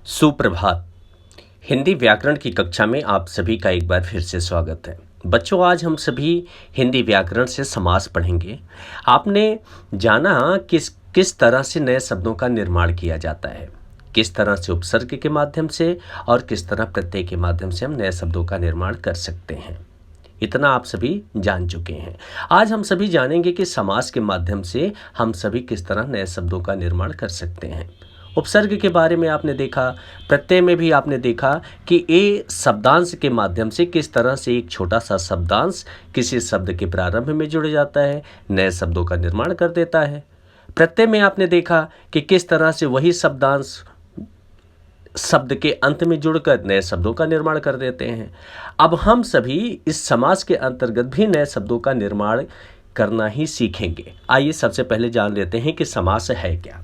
सुप्रभात। हिंदी व्याकरण की कक्षा में आप सभी का एक बार फिर से स्वागत है। बच्चों, आज हम सभी हिंदी व्याकरण से समास पढ़ेंगे। आपने जाना किस किस तरह से नए शब्दों का निर्माण किया जाता है, किस तरह से उपसर्ग के माध्यम से और किस तरह प्रत्यय के माध्यम से हम नए शब्दों का निर्माण कर सकते हैं। इतना आप सभी जान चुके हैं। आज हम सभी जानेंगे कि समास के माध्यम से हम सभी किस तरह नए शब्दों का निर्माण कर सकते हैं। उपसर्ग के बारे में आपने देखा, प्रत्यय में भी आपने देखा कि ए शब्दांश के माध्यम से किस तरह से एक छोटा सा शब्दांश किसी शब्द के प्रारंभ में जुड़ जाता है, नए शब्दों का निर्माण कर देता है। प्रत्यय में आपने देखा कि किस तरह से वही शब्दांश शब्द के अंत में जुड़कर नए शब्दों का निर्माण कर देते हैं। अब हम सभी इस समास के अंतर्गत भी नए शब्दों का निर्माण करना ही सीखेंगे। आइए सबसे पहले जान लेते हैं कि समास है क्या।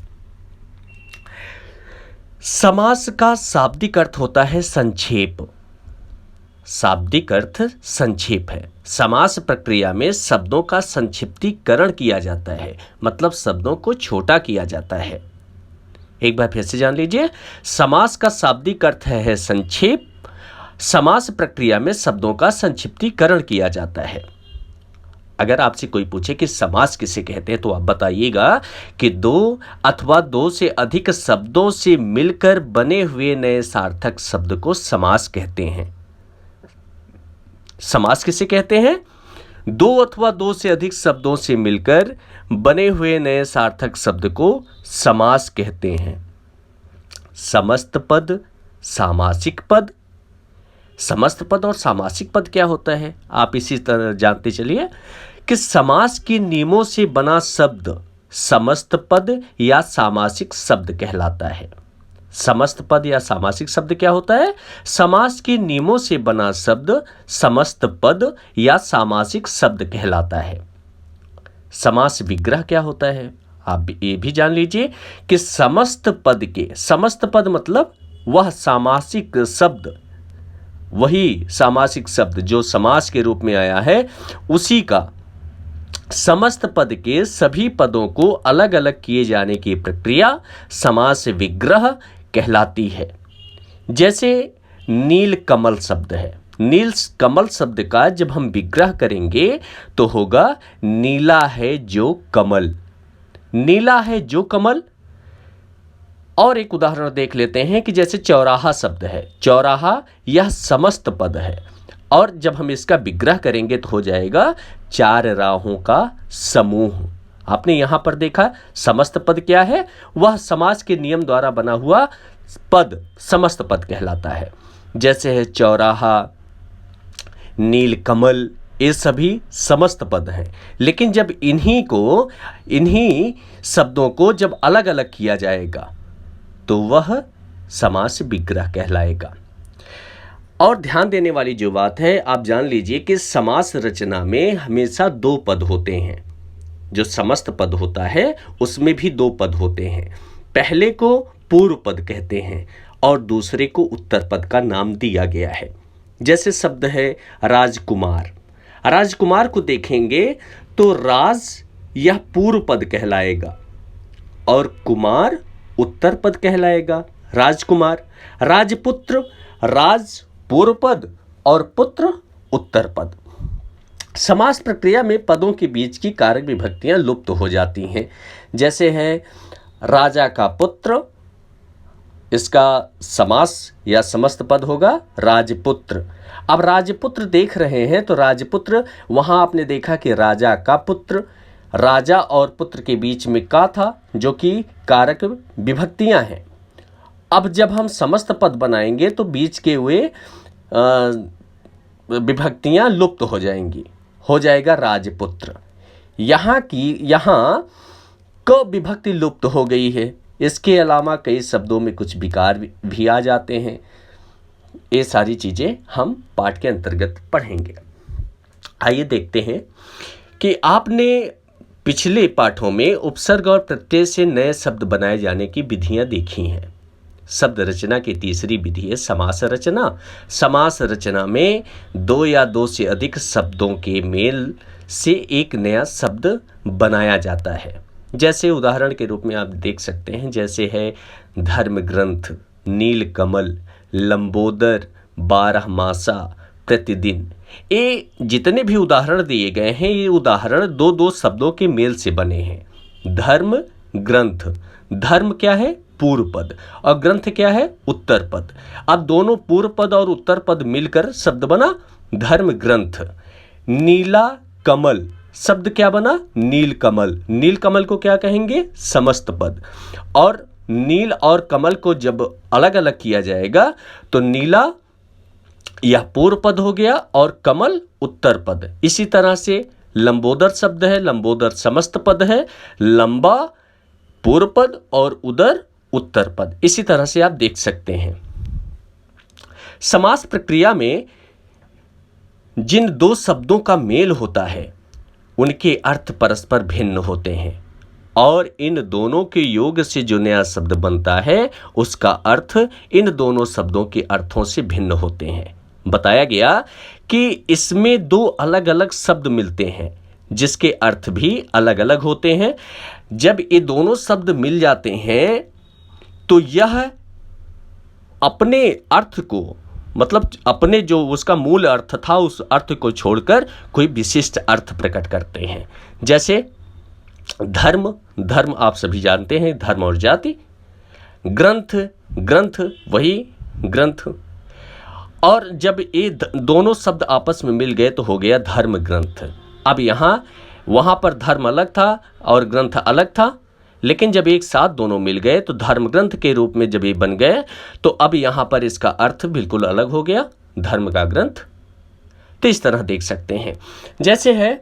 समास का शाब्दिक अर्थ होता है संक्षेप। शाब्दिक अर्थ संक्षेप है। समास प्रक्रिया में शब्दों का संक्षिप्तीकरण किया जाता है, मतलब शब्दों को छोटा किया जाता है। एक बार फिर से जान लीजिए, समास का शाब्दिक अर्थ है संक्षेप। समास प्रक्रिया में शब्दों का संक्षिप्तीकरण किया जाता है। अगर आपसे कोई पूछे कि समास किसे कहते हैं तो आप बताइएगा कि दो अथवा दो से अधिक शब्दों से मिलकर बने हुए नए सार्थक शब्द को समास कहते हैं। समास किसे कहते हैं? दो अथवा दो से अधिक शब्दों से मिलकर बने हुए नए सार्थक शब्द को समास कहते हैं। समस्त पद, सामासिक पद। समस्त पद और सामासिक पद क्या होता है, आप इसी तरह जानते चलिए कि समास के नियमों से बना शब्द समस्त पद या सामासिक शब्द कहलाता है। समस्त पद या सामासिक शब्द क्या होता है? समास के नियमों से बना शब्द समस्त पद या सामासिक शब्द कहलाता है। समास विग्रह क्या होता है, आप ये भी जान लीजिए कि समस्त पद के, समस्त पद मतलब वह सामासिक शब्द, वही सामासिक शब्द जो समास के रूप में आया है, उसी का समस्त पद के सभी पदों को अलग अलग किए जाने की प्रक्रिया समास विग्रह कहलाती है। जैसे नील कमल शब्द है, नील कमल शब्द का जब हम विग्रह करेंगे तो होगा नीला है जो कमल, नीला है जो कमल। और एक उदाहरण देख लेते हैं कि जैसे चौराहा शब्द है, चौराहा यह समस्त पद है और जब हम इसका विग्रह करेंगे तो हो जाएगा चार राहों का समूह। आपने यहां पर देखा समस्त पद क्या है, वह समास के नियम द्वारा बना हुआ पद समस्त पद कहलाता है। जैसे है चौराहा, नील कमल, ये सभी समस्त पद हैं। लेकिन जब इन्हीं शब्दों को जब अलग अलग किया जाएगा तो वह समास विग्रह कहलाएगा। और ध्यान देने वाली जो बात है, आप जान लीजिए कि समास रचना में हमेशा दो पद होते हैं। जो समस्त पद होता है उसमें भी दो पद होते हैं। पहले को पूर्व पद कहते हैं और दूसरे को उत्तर पद का नाम दिया गया है। जैसे शब्द है राजकुमार, राजकुमार को देखेंगे तो राज यह पूर्व पद कहलाएगा और कुमार उत्तर पद कहलाएगा। राजकुमार। राजपुत्र, राज पूर्व पद और पुत्र उत्तर पद। समास प्रक्रिया में पदों के बीच की कारक विभक्तियां लुप्त हो जाती हैं। जैसे है राजा का पुत्र, इसका समास या समस्त पद होगा राजपुत्र। अब राजपुत्र देख रहे हैं तो राजपुत्र, वहां आपने देखा कि राजा का पुत्र, राजा और पुत्र के बीच में का था जो कि कारक विभक्तियां हैं। अब जब हम समस्त पद बनाएंगे तो बीच के हुए विभक्तियां लुप्त हो जाएंगी, हो जाएगा राजपुत्र। यहाँ क विभक्ति लुप्त हो गई है। इसके अलावा कई शब्दों में कुछ विकार भी आ जाते हैं। ये सारी चीजें हम पाठ के अंतर्गत पढ़ेंगे। आइए देखते हैं कि आपने पिछले पाठों में उपसर्ग और प्रत्यय से नए शब्द बनाए जाने की विधियां देखी हैं। शब्द रचना की तीसरी विधि है समास रचना। समास रचना में दो या दो से अधिक शब्दों के मेल से एक नया शब्द बनाया जाता है। जैसे उदाहरण के रूप में आप देख सकते हैं, जैसे है धर्म ग्रंथ, नील कमल, लंबोदर, बारहमासा, प्रतिदिन। ये जितने भी उदाहरण दिए गए हैं, ये उदाहरण दो दो शब्दों के मेल से बने हैं। धर्म, ग्रंथ। धर्म क्या है? पूर्व पद, और ग्रंथ क्या है? उत्तर पद। अब दोनों पूर्व पद और उत्तर पद मिलकर शब्द बना धर्म ग्रंथ। नीला कमल, शब्द क्या बना? नील कमल। नील कमल को क्या कहेंगे? समस्त पद। और नील और कमल को जब अलग अलग किया जाएगा तो नीला यह पूर्व पद हो गया और कमल उत्तर पद। इसी तरह से लंबोदर शब्द है, लंबोदर समस्त पद है, लंबा पूर्व पद और उदर उत्तर पद। इसी तरह से आप देख सकते हैं। समास प्रक्रिया में जिन दो शब्दों का मेल होता है उनके अर्थ परस्पर भिन्न होते हैं, और इन दोनों के योग से जो नया शब्द बनता है उसका अर्थ इन दोनों शब्दों के अर्थों से भिन्न होते हैं। बताया गया कि इसमें दो अलग अलग शब्द मिलते हैं जिसके अर्थ भी अलग अलग होते हैं। जब ये दोनों शब्द मिल जाते हैं तो यह अपने अर्थ को, मतलब अपने जो उसका मूल अर्थ था उस अर्थ को छोड़कर कोई विशिष्ट अर्थ प्रकट करते हैं। जैसे धर्म, धर्म आप सभी जानते हैं, धर्म और जाति। ग्रंथ, ग्रंथ वही ग्रंथ। और जब ये दोनों शब्द आपस में मिल गए तो हो गया धर्म ग्रंथ। अब वहाँ पर धर्म अलग था और ग्रंथ अलग था, लेकिन जब एक साथ दोनों मिल गए तो धर्म ग्रंथ के रूप में जब ये बन गए तो अब यहाँ पर इसका अर्थ बिल्कुल अलग हो गया, धर्म का ग्रंथ। तो इस तरह देख सकते हैं। जैसे है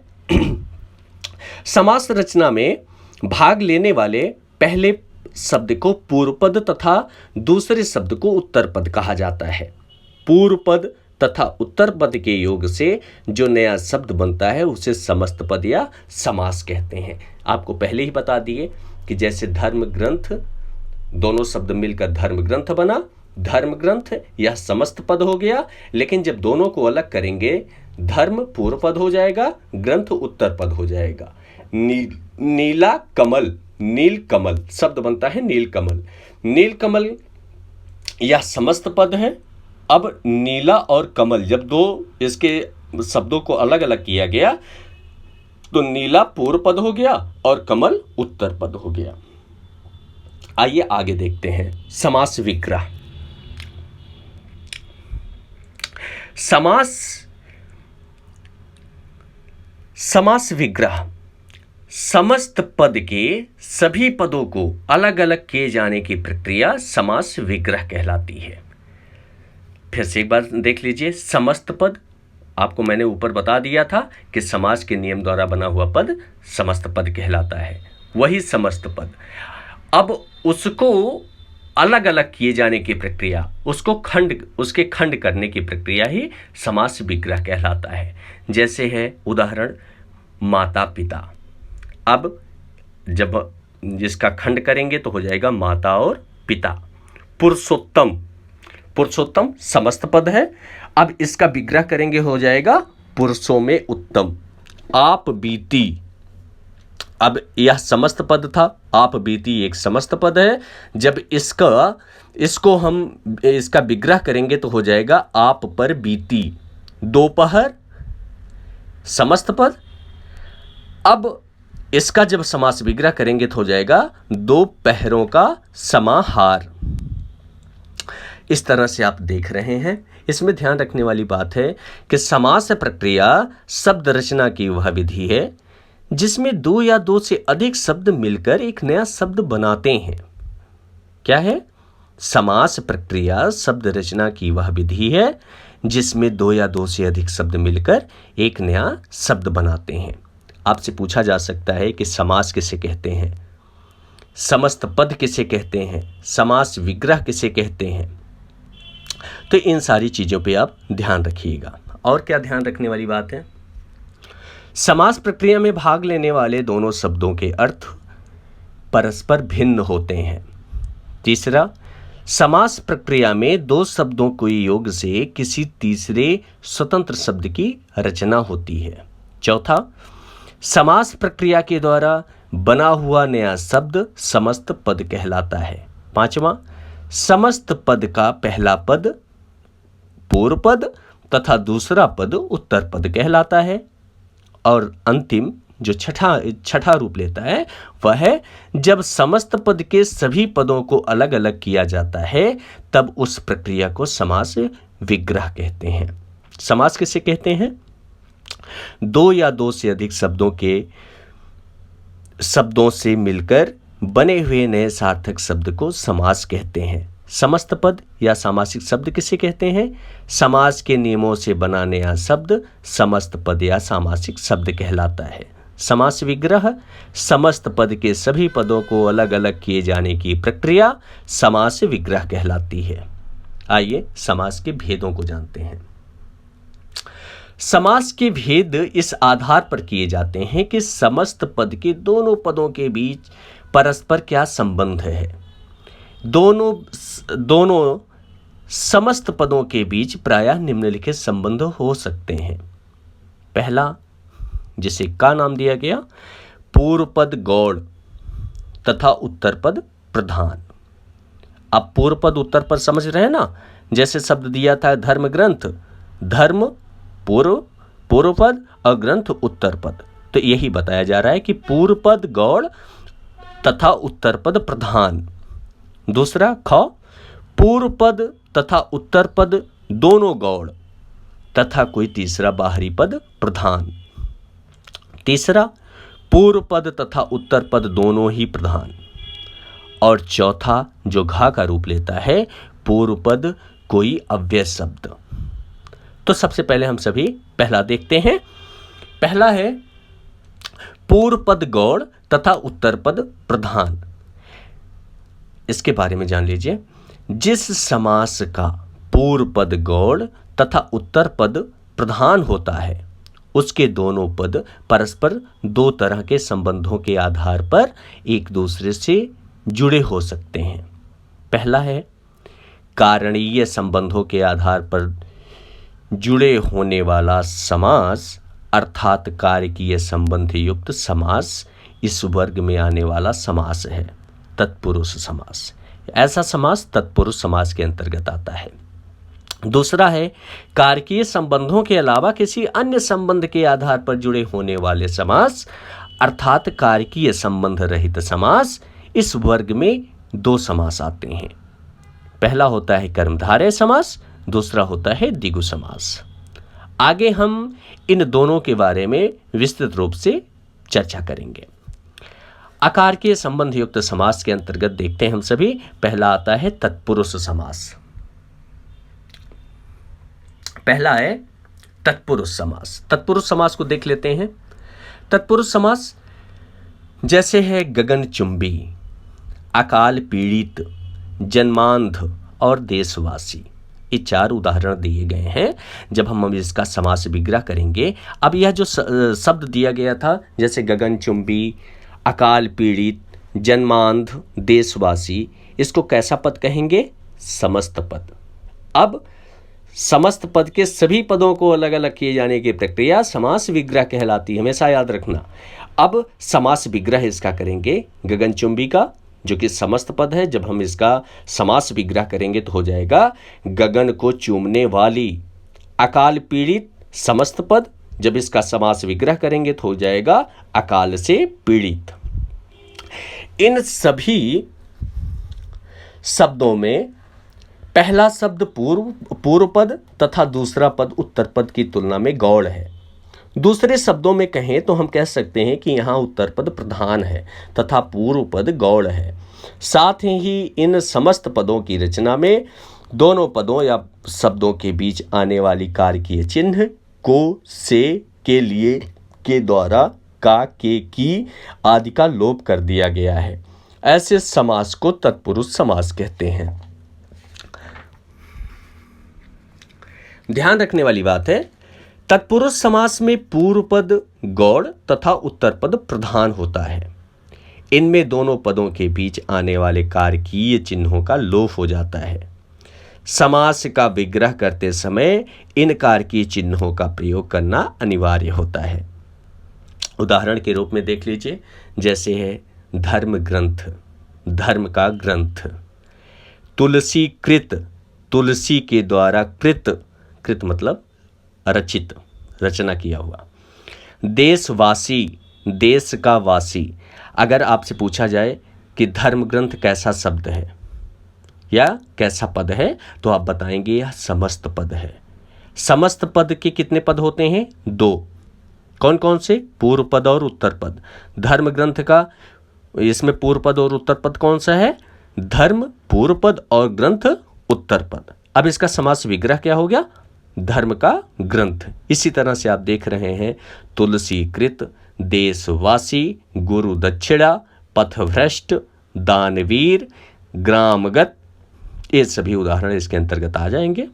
समास रचना में भाग लेने वाले पहले शब्द को पूर्व पद तथा दूसरे शब्द को उत्तर पद कहा जाता है। पूर्व पद तथा उत्तर पद के योग से जो नया शब्द बनता है उसे समस्त पद या समास कहते हैं। आपको पहले ही बता दिए कि जैसे धर्म ग्रंथ, दोनों शब्द मिलकर धर्म ग्रंथ बना, धर्म ग्रंथ यह समस्त पद हो गया। लेकिन जब दोनों को अलग करेंगे, धर्म पूर्व पद हो जाएगा, ग्रंथ उत्तर पद हो जाएगा। नीला कमल, नील कमल शब्द बनता है नील कमल। नील कमल यह समस्त पद है। अब नीला और कमल जब दो इसके शब्दों को अलग अलग किया गया तो नीला पूर्व पद हो गया और कमल उत्तर पद हो गया। आइए आगे देखते हैं समास विग्रह। समास विग्रह समस्त पद के सभी पदों को अलग अलग किए जाने की प्रक्रिया समास विग्रह कहलाती है। फिर से एक बार देख लीजिए। समस्त पद, आपको मैंने ऊपर बता दिया था कि समास के नियम द्वारा बना हुआ पद समस्त पद कहलाता है, वही समस्त पद। अब उसको अलग अलग किए जाने की प्रक्रिया, उसके खंड करने की प्रक्रिया ही समास विग्रह कहलाता है। जैसे है उदाहरण माता पिता। अब जब जिसका खंड करेंगे तो हो जाएगा माता और पिता। पुरुषोत्तम, पुरुषोत्तम समस्त पद है। अब इसका विग्रह करेंगे हो जाएगा पुरुषों में उत्तम। आप बीती, अब यह समस्त पद था, आप बीती एक समस्त पद है। जब इसको हम इसका विग्रह करेंगे तो हो जाएगा आप पर बीती। दोपहर समस्त पद। अब इसका जब समास विग्रह करेंगे तो हो जाएगा दो पहरों का समाहार। इस तरह से आप देख रहे हैं। इसमें ध्यान रखने वाली बात है कि समास प्रक्रिया शब्द रचना की वह विधि है जिसमें दो या दो से अधिक शब्द मिलकर एक नया शब्द बनाते हैं। क्या है? समास प्रक्रिया शब्द रचना की वह विधि है जिसमें दो या दो से अधिक शब्द मिलकर एक नया शब्द बनाते हैं। आपसे पूछा जा सकता है कि समास किसे कहते हैं, समस्त पद किसे कहते हैं, समास विग्रह किसे कहते हैं। तो इन सारी चीज़ों पे आप ध्यान रखिएगा। और क्या ध्यान रखने वाली बात है? समास प्रक्रिया में भाग लेने वाले दोनों शब्दों के अर्थ परस्पर भिन्न होते हैं। तीसरा, समास प्रक्रिया में दो शब्दों के योग से किसी तीसरे स्वतंत्र शब्द की रचना होती है। चौथा, समास प्रक्रिया के द्वारा बना हुआ नया शब्द समस्त पद कहलाता है। पांचवा, समस्त पद का पहला पद पूर्व पद तथा दूसरा पद उत्तर पद कहलाता है। और अंतिम जो छठा रूप लेता है वह है जब समस्त पद के सभी पदों को अलग अलग किया जाता है तब उस प्रक्रिया को समास विग्रह कहते हैं। समास किसे कहते हैं? दो या दो से अधिक शब्दों से मिलकर बने हुए नए सार्थक शब्द को समास कहते हैं। समस्त पद या सामासिक शब्द किसे कहते हैं? समास के नियमों से बना नया शब्द समस्त पद या सामासिक शब्द कहलाता है। समास विग्रह समस्त पद के सभी पदों को अलग अलग किए जाने की प्रक्रिया समास विग्रह कहलाती है। आइए समास के भेदों को जानते हैं। समास के भेद इस आधार पर किए जाते हैं कि समस्त पद के दोनों पदों के बीच परस्पर क्या संबंध है। दोनों समस्त पदों के बीच प्रायः निम्नलिखित संबंध हो सकते हैं। पहला, जिसे का नाम दिया गया, पूर्व पद गौड़ तथा उत्तर पद प्रधान। अब पूर्व पद उत्तर पद समझ रहे हैं ना? जैसे शब्द दिया था धर्म ग्रंथ, धर्म पूर्व पद और ग्रंथ उत्तर पद। तो यही बताया जा रहा है कि पूर्व पद गौड़ तथा उत्तर पद प्रधान। दूसरा ख, पूर्व पद तथा उत्तर पद दोनों गौड़ तथा कोई तीसरा बाहरी पद प्रधान। तीसरा, पूर्व पद तथा उत्तर पद दोनों ही प्रधान। और चौथा जो घा का रूप लेता है, पूर्व पद कोई अव्यय शब्द। तो सबसे पहले हम सभी पहला देखते हैं। पहला है पूर्व पद गौड़ तथा उत्तर पद प्रधान। इसके बारे में जान लीजिए। जिस समास का पूर्व पद गौड़ तथा उत्तर पद प्रधान होता है उसके दोनों पद परस्पर दो तरह के संबंधों के आधार पर एक दूसरे से जुड़े हो सकते हैं। पहला है कारणीय संबंधों के आधार पर जुड़े होने वाला समास अर्थात कारकीय संबंध युक्त समास इस वर्ग में आने वाला समास है तत्पुरुष समास। ऐसा समास तत्पुरुष समास के अंतर्गत आता है। दूसरा है कारकीय संबंधों के अलावा किसी अन्य संबंध के आधार पर जुड़े होने वाले समास अर्थात कारकीय संबंध रहित समास। इस वर्ग में दो समास आते हैं। पहला होता है कर्मधारय समास, दूसरा होता है द्विगु समास। आगे हम इन दोनों के बारे में विस्तृत रूप से चर्चा करेंगे। आकार के संबंध युक्त समास के अंतर्गत देखते हैं हम सभी। पहला आता है तत्पुरुष समास। पहला है तत्पुरुष समास। तत्पुरुष समास को देख लेते हैं। तत्पुरुष समास जैसे है गगनचुंबी, अकाल पीड़ित, जन्मांध और देशवासी। ये चार उदाहरण दिए गए हैं जब हम इसका समास विग्रह करेंगे। अब यह जो शब्द दिया गया था जैसे गगनचुंबी, अकाल पीड़ित, जन्मांध, देशवासी, इसको कैसा पद कहेंगे? समस्त पद। अब समस्त पद के सभी पदों को अलग अलग किए जाने की प्रक्रिया समास विग्रह कहलाती है, हमेशा याद रखना। अब समास विग्रह इसका करेंगे गगनचुंबी का, जो कि समस्त पद है। जब हम इसका समास विग्रह करेंगे तो हो जाएगा गगन को चूमने वाली। अकाल पीड़ित समस्त पद, जब इसका समास विग्रह करेंगे तो हो जाएगा अकाल से पीड़ित। इन सभी शब्दों में पहला शब्द पूर्व पद तथा दूसरा पद उत्तर पद की तुलना में गौड़ है। दूसरे शब्दों में कहें तो हम कह सकते हैं कि यहाँ उत्तर पद प्रधान है तथा पूर्व पद गौड़ है। साथ ही इन समस्त पदों की रचना में दोनों पदों या शब्दों के बीच आने वाली कारकीय चिन्ह को, से, के लिए, के द्वारा, का, के, की आदि का लोप कर दिया गया है। ऐसे समास को तत्पुरुष समास कहते हैं। ध्यान रखने वाली बात है, तत्पुरुष समास में पूर्व पद गौड़ तथा उत्तर पद प्रधान होता है। इनमें दोनों पदों के बीच आने वाले कारकीय चिन्हों का लोप हो जाता है। समास का विग्रह करते समय इन कारकीय चिन्हों का प्रयोग करना अनिवार्य होता है। उदाहरण के रूप में देख लीजिए, जैसे है धर्म ग्रंथ, धर्म का ग्रंथ, तुलसी कृत, तुलसी के द्वारा, कृत, कृत मतलब रचित, रचना किया हुआ। देशवासी, देश का वासी। अगर आपसे पूछा जाए कि धर्म ग्रंथ कैसा शब्द है या कैसा पद है, तो आप बताएंगे यह समस्त पद है। समस्त पद के कितने पद होते हैं? 2। कौन कौन से? पूर्व पद और उत्तर पद। धर्म ग्रंथ का इसमें पूर्व पद और उत्तर पद कौन सा है? धर्म पूर्व पद और ग्रंथ उत्तर पद। अब इसका समास विग्रह क्या हो गया? धर्म का ग्रंथ। इसी तरह से आप देख रहे हैं तुलसी कृत, देशवासी, गुरु दक्षिणा, पथभ्रष्ट, दानवीर, ग्रामगत, ये सभी उदाहरण इसके अंतर्गत आ जाएंगे।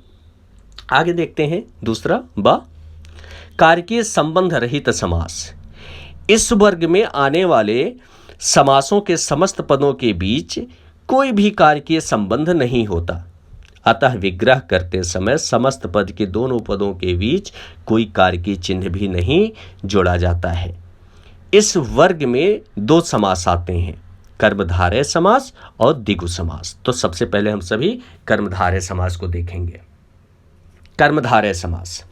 आगे देखते हैं दूसरा ब, कारकीय संबंध रहित समास। इस वर्ग में आने वाले समासों के समस्त पदों के बीच कोई भी कारकीय संबंध नहीं होता, अतः विग्रह करते समय समस्त पद के दोनों पदों के बीच कोई कारकीय चिन्ह भी नहीं जोड़ा जाता है। इस वर्ग में 2 समास आते हैं, कर्मधारय समास और द्विगु समास। तो सबसे पहले हम सभी कर्मधारय समास को देखेंगे। कर्मधारय समास,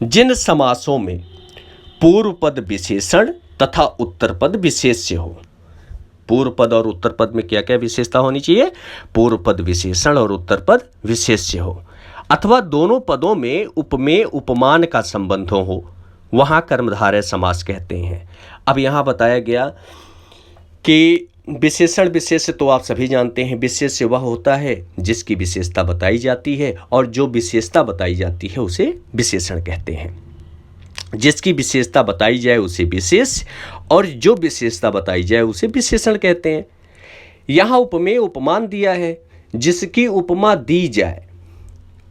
जिन समासों में पूर्व पद विशेषण तथा उत्तर पद विशेष्य हो। पूर्व पद और उत्तर पद में क्या क्या विशेषता होनी चाहिए? पूर्व पद विशेषण और उत्तर पद विशेष्य हो, अथवा दोनों पदों में उपमेय उपमान का संबंध हो, वहां कर्मधारय समास कहते हैं। अब यहां बताया गया कि विशेषण विशेष्य तो आप सभी जानते हैं, विशेष्य वह होता है जिसकी विशेषता बताई जाती है, और जो विशेषता बताई जाती है उसे विशेषण कहते हैं। जिसकी विशेषता बताई जाए उसे विशेष, और जो विशेषता बताई जाए उसे विशेषण कहते हैं। यहाँ उपमेय उपमान दिया है, जिसकी उपमा दी जाए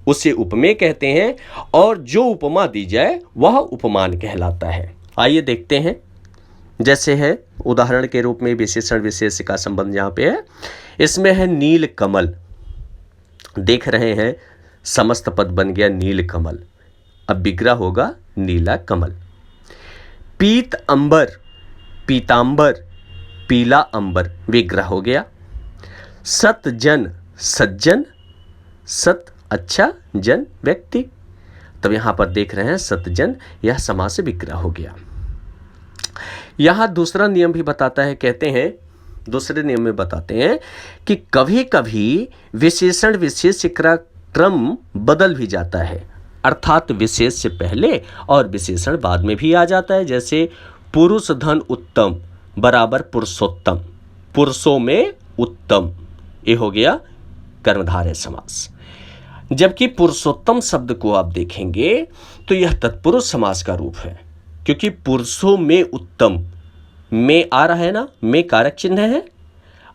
उसे उपमेय कहते हैं, और जो उपमा दी जाए वह उपमान कहलाता है। आइए देखते हैं, जैसे है उदाहरण के रूप में विशेषण विशेष्य का संबंध यहाँ पे है। इसमें है नील कमल, देख रहे हैं समस्त पद बन गया नील कमल, अब विग्रह होगा नीला कमल। पीत अंबर, पीतांबर, पीला अंबर, विग्रह हो गया। सत जन, सज्जन, सत अच्छा, जन व्यक्ति, तब यहां पर देख रहे हैं सतजन, यह समास विग्रह हो गया। यहां दूसरा नियम भी बताता है, कहते हैं दूसरे नियम में बताते हैं कि कभी कभी विशेषण विशेष्य का क्रम बदल भी जाता है, अर्थात विशेष से पहले और विशेषण बाद में भी आ जाता है। जैसे पुरुष धन उत्तम बराबर पुरुषोत्तम, पुरुषों में उत्तम, ये हो गया कर्मधारय समास। जबकि पुरुषोत्तम शब्द को आप देखेंगे तो यह तत्पुरुष समास का रूप है, क्योंकि पुरुषों में उत्तम, में आ रहा है ना, में कारक चिन्ह है।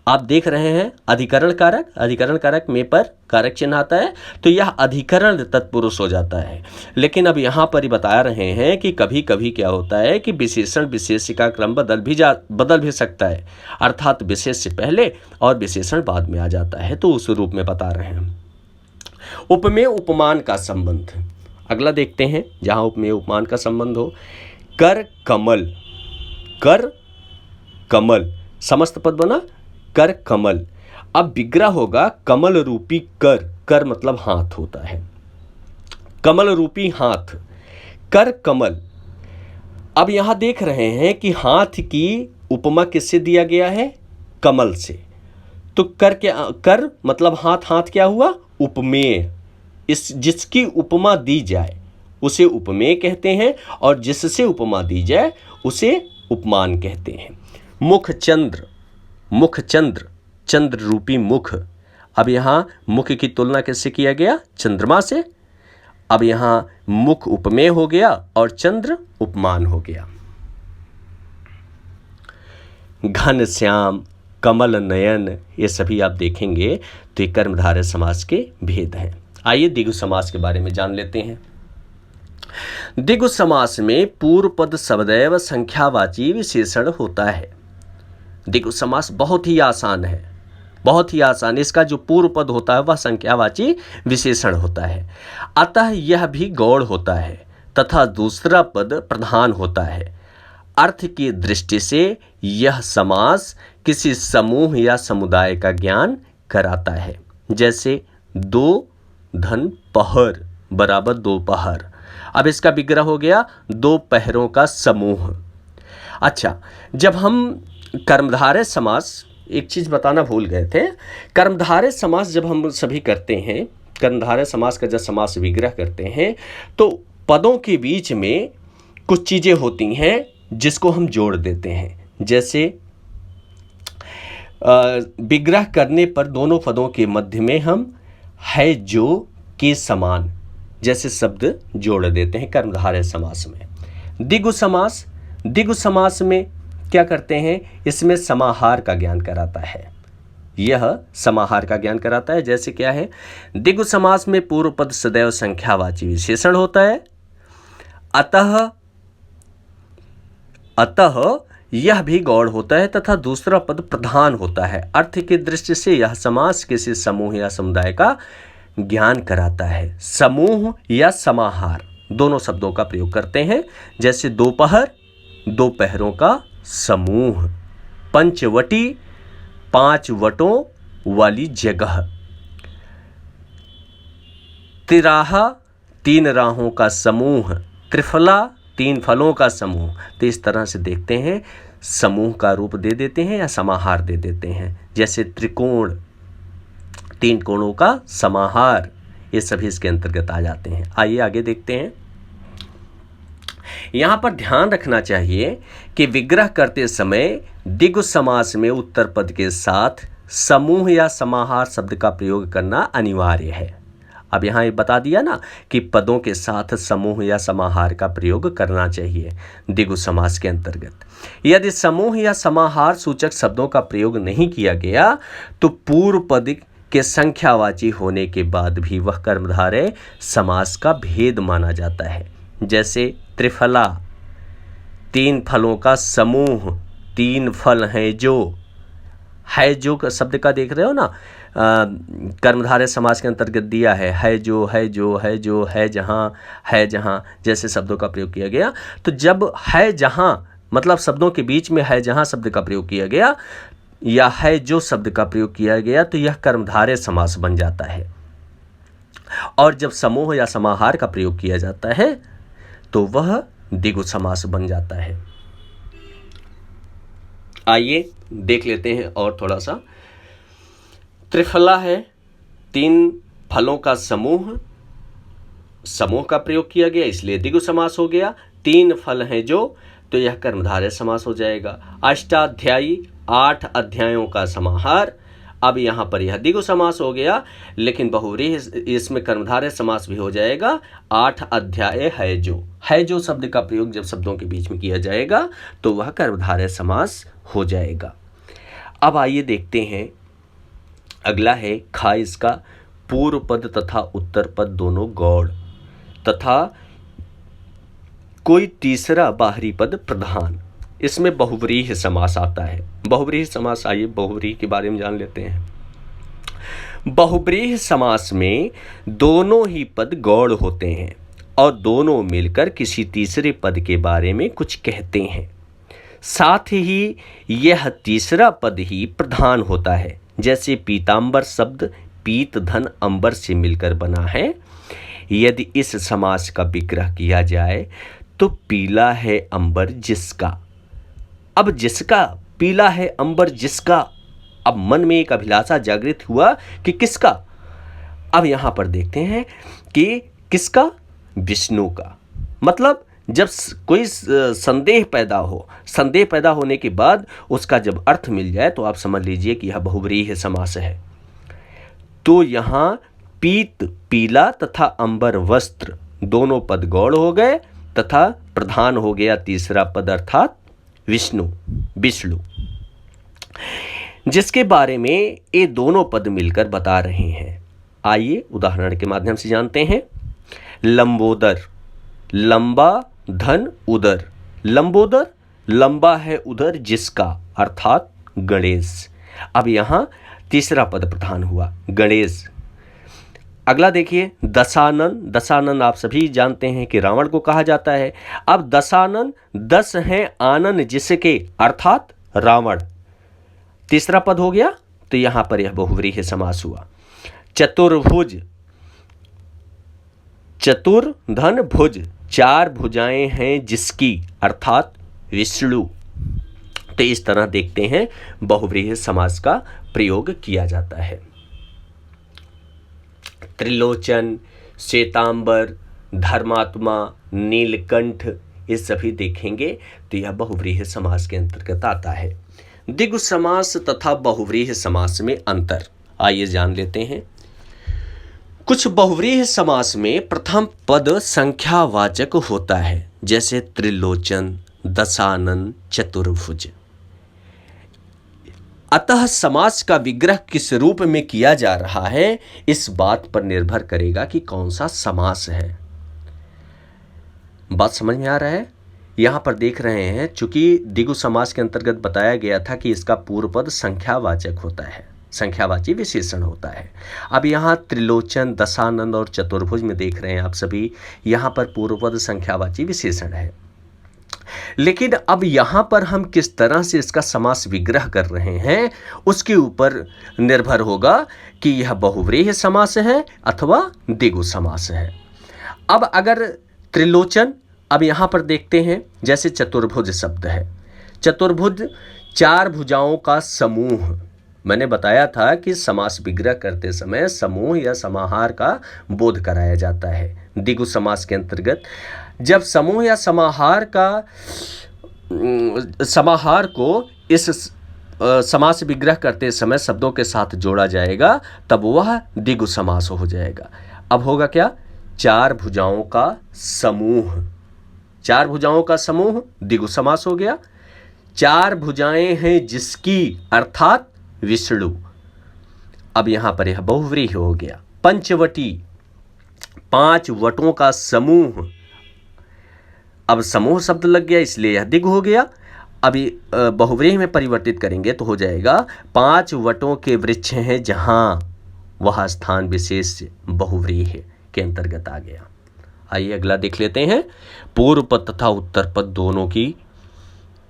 आप देख रहे हैं अधिकरण कारक, अधिकरण कारक में पर कारक चिन्ह आता है, तो यह अधिकरण तत्पुरुष हो जाता है। लेकिन अब यहाँ पर ही बता रहे हैं कि कभी कभी क्या होता है कि विशेषण विशेष्य का क्रम बदल भी सकता है, अर्थात विशेष से पहले और विशेषण बाद में आ जाता है, तो उस रूप में बता रहे हैं। उपमेय उपमान का संबंध अगला देखते हैं, जहाँ उपमेय उपमान का संबंध हो। कर कमल, कर कमल, समस्त पद बना कर कमल। अब विग्रह होगा कमल रूपी कर, कर मतलब हाथ होता है, कमल रूपी हाथ, कर कमल। अब यहां देख रहे हैं कि हाथ की उपमा किससे दिया गया है? कमल से। तो कर मतलब हाथ, हाथ क्या हुआ? उपमेय। इस जिसकी उपमा दी जाए उसे उपमेय कहते हैं, और जिससे उपमा दी जाए उसे उपमान कहते हैं। मुख चंद्र, मुख चंद्र, चंद्र रूपी मुख। अब यहां मुख की तुलना किससे किया गया? चंद्रमा से। अब यहां मुख उपमेय हो गया और चंद्र उपमान हो गया। घन श्याम, कमल नयन, ये सभी आप देखेंगे तो ये कर्मधारय समास के भेद हैं। आइए द्विगु समास के बारे में जान लेते हैं। द्विगु समास में पूर्व पद सदैव संख्यावाची विशेषण होता है। द्विगु समास बहुत ही आसान है, बहुत ही आसान। इसका जो पूर्व पद होता है वह संख्यावाची विशेषण होता है, अतः यह भी गौड़ होता है तथा दूसरा पद प्रधान होता है। अर्थ की दृष्टि से यह समास किसी समूह या समुदाय का ज्ञान कराता है। जैसे 2 धन पहर बराबर दोपहर। अब इसका विग्रह हो गया 2 पहरों का समूह। अच्छा, जब हम कर्मधारय समास, एक चीज़ बताना भूल गए थे, कर्मधारय समास जब हम सभी करते हैं, कर्मधारय समास का जब समास विग्रह करते हैं तो पदों के बीच में कुछ चीज़ें होती हैं जिसको हम जोड़ देते हैं। जैसे विग्रह करने पर दोनों पदों के मध्य में हम है जो के समान जैसे शब्द जोड़ देते हैं कर्मधारय समास में। द्विगु समास, द्विगु समास में क्या करते हैं, इसमें समाहार का ज्ञान कराता है। यह समाहार का ज्ञान कराता है। जैसे क्या है, द्विगु समास में पूर्व पद सदैव संख्यावाची विशेषण होता है। अतः यह भी गौड़ होता है तथा दूसरा पद प्रधान होता है। अर्थ की दृष्टि से यह समास किसी समूह या समुदाय का ज्ञान कराता है। समूह या समाहार दोनों शब्दों का प्रयोग करते हैं। जैसे दोपहर, 2 पहरों का समूह। पंचवटी, 5 वटों वाली जगह। तिराहा, 3 राहों का समूह। त्रिफला, 3 फलों का समूह। तो इस तरह से देखते हैं, समूह का रूप दे देते हैं या समाहार दे देते हैं। जैसे त्रिकोण, 3 कोणों का समाहार, ये सभी इसके अंतर्गत आ जाते हैं। आइए आगे देखते हैं। यहां पर ध्यान रखना चाहिए कि विग्रह करते समय द्विगु समास में उत्तर पद के साथ समूह या समाहार शब्द का प्रयोग करना अनिवार्य है। अब यहाँ ये बता दिया ना कि पदों के साथ समूह या समाहार का प्रयोग करना चाहिए द्विगु समास के अंतर्गत। यदि समूह या समाहार सूचक शब्दों का प्रयोग नहीं किया गया तो पूर्व पद के संख्यावाची होने के बाद भी वह कर्मधारय समास का भेद माना जाता है। जैसे त्रिफला, 3 फलों का समूह, 3 फल हैं जो। है जो शब्द का देख रहे हो ना, कर्मधारय समास के अंतर्गत दिया है जो, है जो, है जो, है जहाँ जैसे शब्दों का प्रयोग किया गया। तो जब है जहाँ मतलब शब्दों के बीच में है जहाँ शब्द का प्रयोग किया गया या है जो शब्द का प्रयोग किया गया तो यह कर्मधारय समास बन जाता है। और जब समूह या समाहार का प्रयोग किया जाता है तो वह द्विगु समास बन जाता है। आइए देख लेते हैं और थोड़ा सा। त्रिफला है, 3 फलों का समूह, समूह का प्रयोग किया गया इसलिए द्विगु समास हो गया। 3 फल हैं जो, तो यह कर्मधारय समास हो जाएगा। अष्टाध्यायी, 8 अध्यायों का समाहार। अब यहाँ पर यह द्विगु समास हो गया, लेकिन बहुव्रीहि इसमें कर्मधारय समास भी हो जाएगा। 8 अध्याय है जो शब्द का प्रयोग जब शब्दों के बीच में किया जाएगा तो वह कर्मधारय समास हो जाएगा। अब आइए देखते हैं, अगला है खा। इसका पूर्व पद तथा उत्तर पद दोनों गौड़ तथा कोई तीसरा बाहरी पद प्रधान। इसमें बहुव्रीहि समास आता है। बहुव्रीहि समास, आइए बहुव्रीहि के बारे में जान लेते हैं। बहुव्रीहि समास में दोनों ही पद गौड़ होते हैं और दोनों मिलकर किसी तीसरे पद के बारे में कुछ कहते हैं। साथ ही यह तीसरा पद ही प्रधान होता है। जैसे पीतांबर शब्द पीत धन अंबर से मिलकर बना है। यदि इस समास का विग्रह किया जाए तो पीला है अंबर जिसका। अब जिसका, पीला है अंबर जिसका, अब मन में एक अभिलाषा जागृत हुआ कि किसका। अब यहां पर देखते हैं कि किसका, विष्णु का। मतलब जब कोई संदेह पैदा हो, संदेह पैदा होने के बाद उसका जब अर्थ मिल जाए तो आप समझ लीजिए कि यह बहुव्रीहि समास है। तो यहां पीत पीला तथा अंबर वस्त्र दोनों पद गौड़ हो गए तथा प्रधान हो गया तीसरा पद अर्थात विष्णु, जिसके बारे में ये दोनों पद मिलकर बता रहे हैं। आइए उदाहरण के माध्यम से जानते हैं। लंबोदर, लंबा धन उदर। लंबोदर, लंबा है उदर जिसका अर्थात गणेश। अब यहां तीसरा पद प्रधान हुआ, गणेश। अगला देखिए, दशानन। दशानन आप सभी जानते हैं कि रावण को कहा जाता है। अब दशानन, 10 हैं आनन जिसके अर्थात रावण। तीसरा पद हो गया तो यहाँ पर यह बहुव्रीहि समास हुआ। चतुर्भुज, चतुर धन भुज, 4 भुजाएं हैं जिसकी, अर्थात विष्णु। तो इस तरह देखते हैं बहुव्रीहि समास का प्रयोग किया जाता है। त्रिलोचन, श्वेतांबर, धर्मात्मा, नीलकंठ, ये सभी देखेंगे तो यह बहुव्रीहि समास के अंतर्गत आता है। द्विगु समास तथा बहुव्रीहि समास में अंतर आइए जान लेते हैं। कुछ बहुव्रीहि समास में प्रथम पद संख्यावाचक होता है, जैसे त्रिलोचन, दशानन, चतुर्भुज। अतः समास का विग्रह किस रूप में किया जा रहा है, इस बात पर निर्भर करेगा कि कौन सा समास है। बात समझ में आ रहा है? यहां पर देख रहे हैं, चूंकि द्विगु समास के अंतर्गत बताया गया था कि इसका पूर्व पद संख्यावाचक होता है, संख्यावाची विशेषण होता है। अब यहाँ त्रिलोचन, दशानन और चतुर्भुज में देख रहे हैं आप सभी, यहाँ पर पूर्व पद संख्यावाची विशेषण है। लेकिन अब यहाँ पर हम किस तरह से इसका समास विग्रह कर रहे हैं, उसके ऊपर निर्भर होगा कि यह बहुव्रीहि समास है अथवा द्विगु समास है। अब अगर त्रिलोचन, अब यहाँ पर देखते हैं, जैसे चतुर्भुज शब्द है। चतुर्भुज 4 भुजाओं का समूह। मैंने बताया था कि समास विग्रह करते समय समूह या समाहार का बोध कराया जाता है। द्विगु समास के अंतर्गत जब समूह या समाहार को इस समास विग्रह करते समय शब्दों के साथ जोड़ा जाएगा, तब वह द्विगु समास हो जाएगा। अब होगा क्या? 4 भुजाओं का समूह, 4 भुजाओं का समूह द्विगु समास हो गया। 4 भुजाएं हैं जिसकी, अर्थात विष्णु। अब यहां पर यह बहुव्रीहि हो गया। पंचवटी, 5 वटों का समूह। अब समूह शब्द लग गया इसलिए यह द्विगु हो गया। अभी बहुव्रीहि में परिवर्तित करेंगे तो हो जाएगा 5 वटों के वृक्ष हैं जहां, वह स्थान विशेष बहुव्रीहि के अंतर्गत आ गया। आइए अगला देख लेते हैं। पूर्व पद तथा उत्तर पद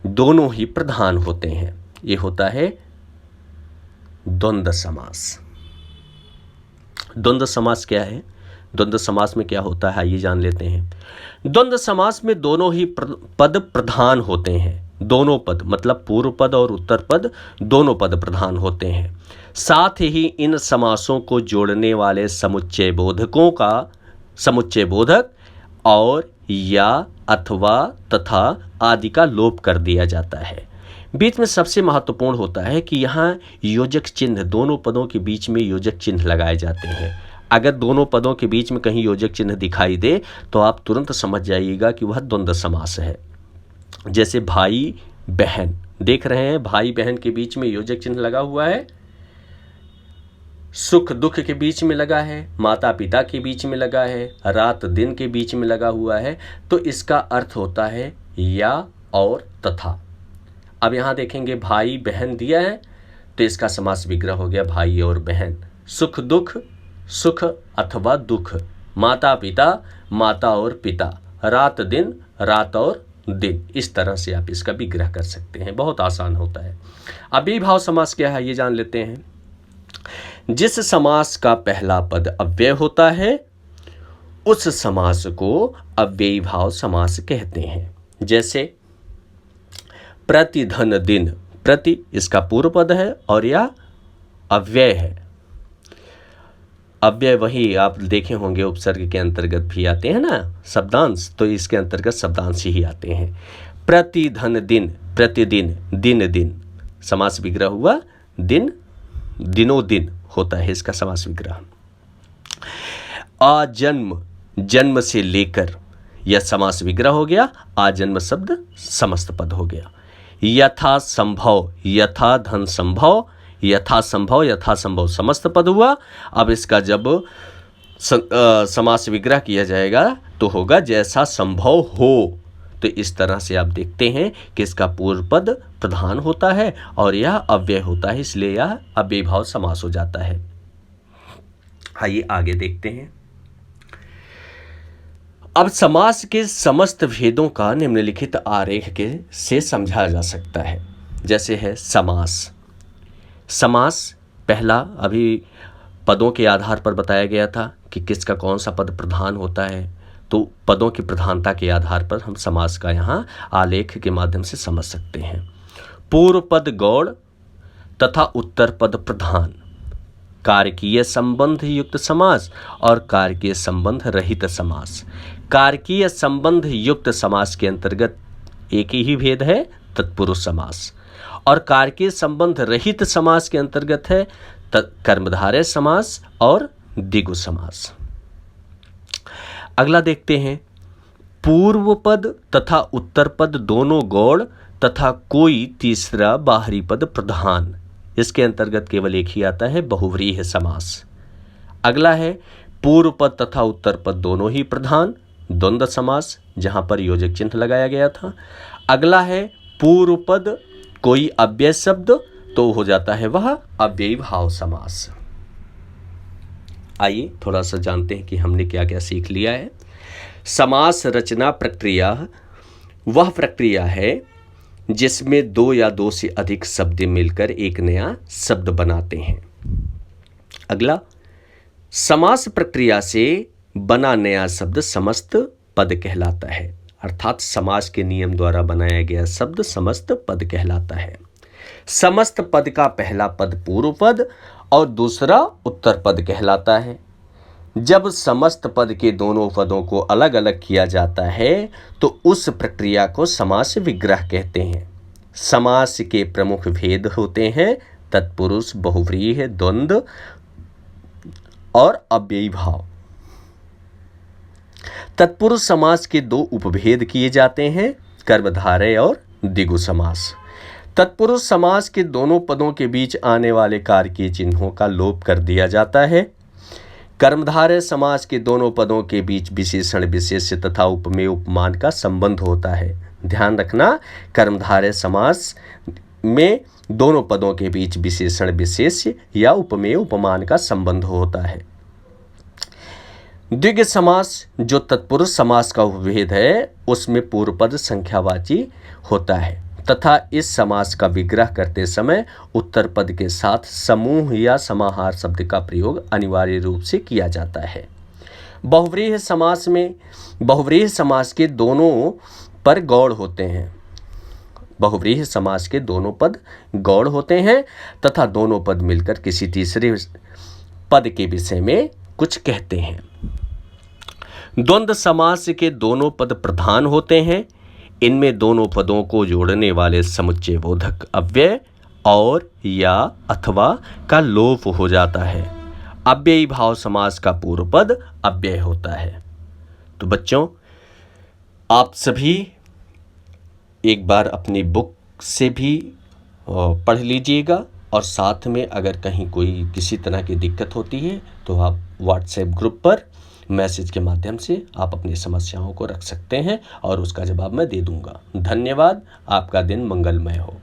दोनों ही प्रधान होते हैं। ये होता है द्वंद्व समास। द्वंद्व समास क्या है? द्वंद्व समास में क्या होता है आइए जान लेते हैं। द्वंद्व समास में दोनों ही पद प्रधान होते हैं। दोनों पद मतलब पूर्व पद और उत्तर पद, दोनों पद प्रधान होते हैं। साथ ही इन समासों को जोड़ने वाले समुच्चय बोधक और या, अथवा, तथा आदि का लोप कर दिया जाता है। बीच में सबसे महत्वपूर्ण होता है कि यहाँ योजक चिन्ह, दोनों पदों के बीच में योजक चिन्ह लगाए जाते हैं। अगर दोनों पदों के बीच में कहीं योजक चिन्ह दिखाई दे तो आप तुरंत समझ जाइएगा कि वह द्वंद्व समास है। जैसे भाई बहन, देख रहे हैं भाई बहन के बीच में योजक चिन्ह लगा हुआ है, सुख दुख के बीच में लगा है, माता पिता के बीच में लगा है, रात दिन के बीच में लगा हुआ है। तो इसका अर्थ होता है या और तथा। अब यहाँ देखेंगे भाई बहन दिया है तो इसका समास विग्रह हो गया भाई और बहन। सुख दुख, सुख अथवा दुख, माता पिता, माता और पिता, रात दिन, रात और दिन। इस तरह से आप इसका विग्रह कर सकते हैं, बहुत आसान होता है। अव्ययीभाव समास क्या है ये जान लेते हैं। जिस समास का पहला पद अव्यय होता है उस समास को अव्ययीभाव समास कहते हैं। जैसे प्रतिधन दिन, प्रति इसका पूर्व पद है और यह अव्यय है। अव्यय वही आप देखे होंगे उपसर्ग के अंतर्गत भी आते हैं ना शब्दांश, तो इसके अंतर्गत शब्दांश ही आते हैं। प्रतिधन दिन, प्रतिदिन, दिन दिन, समास विग्रह हुआ दिन, दिनों दिन होता है इसका समास विग्रह। आजन्म, जन्म से लेकर, यह समास विग्रह हो गया। आजन्म शब्द समस्त पद हो गया। यथा संभव, यथा धन संभव, यथा संभव, यथा संभव समस्त पद हुआ। अब इसका जब समास विग्रह किया जाएगा तो होगा जैसा संभव हो। तो इस तरह से आप देखते हैं कि इसका पूर्व पद प्रधान होता है और यह अव्यय होता है, इसलिए यह अव्ययीभाव समास हो जाता है। आइए आगे देखते हैं। अब समास के समस्त भेदों का निम्नलिखित आरेख से समझा जा सकता है। जैसे है समास। समास पहला अभी पदों के आधार पर बताया गया था कि किसका कौन सा पद प्रधान होता है, तो पदों की प्रधानता के आधार पर हम समास का यहाँ आलेख के माध्यम से समझ सकते हैं। पूर्व पद गौड़ तथा उत्तर पद प्रधान, कारकीय संबंध युक्त समास और कारकीय संबंध रहित समास। कारकीय संबंध युक्त समास के अंतर्गत एक ही भेद है, तत्पुरुष समास, और कारकीय संबंध रहित समास के अंतर्गत है कर्मधारय समास और द्विगु समास। अगला देखते हैं, पूर्व पद तथा उत्तर पद दोनों गौड़ तथा कोई तीसरा बाहरी पद प्रधान, इसके अंतर्गत केवल एक ही आता है, बहुव्रीहि समास। अगला है पूर्व पद तथा उत्तर पद दोनों ही प्रधान, द्वंद्व समास, जहां पर योजक चिन्ह लगाया गया था। अगला है पूर्व पद कोई अव्यय शब्द, तो हो जाता है वह अव्ययी भाव समास। आइए थोड़ा सा जानते हैं कि हमने क्या क्या सीख लिया है। समास रचना प्रक्रिया वह प्रक्रिया है जिसमें दो या दो से अधिक शब्द मिलकर एक नया शब्द बनाते हैं। अगला, समास प्रक्रिया से बना नया शब्द समस्त पद कहलाता है, अर्थात समास के नियम द्वारा बनाया गया शब्द समस्त पद कहलाता है। समस्त पद का पहला पद पूर्व पद और दूसरा उत्तर पद कहलाता है। जब समस्त पद के दोनों पदों को अलग अलग किया जाता है तो उस प्रक्रिया को समास विग्रह कहते हैं। समास के प्रमुख भेद होते हैं तत्पुरुष, बहुव्रीहि, द्वंद्व और अव्ययी भाव। तत्पुरुष समास के दो उपभेद किए जाते हैं, कर्मधारय और द्विगु समास। तत्पुरुष समास के दोनों पदों के बीच आने वाले कारकीय चिन्हों का लोप कर दिया जाता है। कर्मधारय समास के दोनों पदों के बीच विशेषण विशेष्य तथा उपमेय उपमान का संबंध होता है। ध्यान रखना, कर्मधारय समास में दोनों पदों के बीच विशेषण विशेष्य या उपमेय उपमान का संबंध होता है। द्विगु समास जो तत्पुरुष समास का उपभेद है उसमें पूर्व पद संख्यावाची होता है तथा इस समास का विग्रह करते समय उत्तर पद के साथ समूह या समाहार शब्द का प्रयोग अनिवार्य रूप से किया जाता है। बहुव्रीहि समास में बहुव्रीहि समास के दोनों पर गौड़ होते हैं। बहुव्रीहि समास के दोनों पद गौड़ होते हैं तथा दोनों पद मिलकर किसी तीसरे पद के विषय में कुछ कहते हैं। द्वंद्व समास के दोनों पद प्रधान होते हैं। इनमें दोनों पदों को जोड़ने वाले समुच्चय बोधक अव्यय और या अथवा का लोप हो जाता है। अव्ययी भाव समास का पूर्व पद अव्यय होता है। तो बच्चों, आप सभी एक बार अपनी बुक से भी पढ़ लीजिएगा और साथ में अगर कहीं कोई किसी तरह की दिक्कत होती है तो आप व्हाट्सएप ग्रुप पर मैसेज के माध्यम से आप अपनी समस्याओं को रख सकते हैं और उसका जवाब मैं दे दूंगा। धन्यवाद। आपका दिन मंगलमय हो।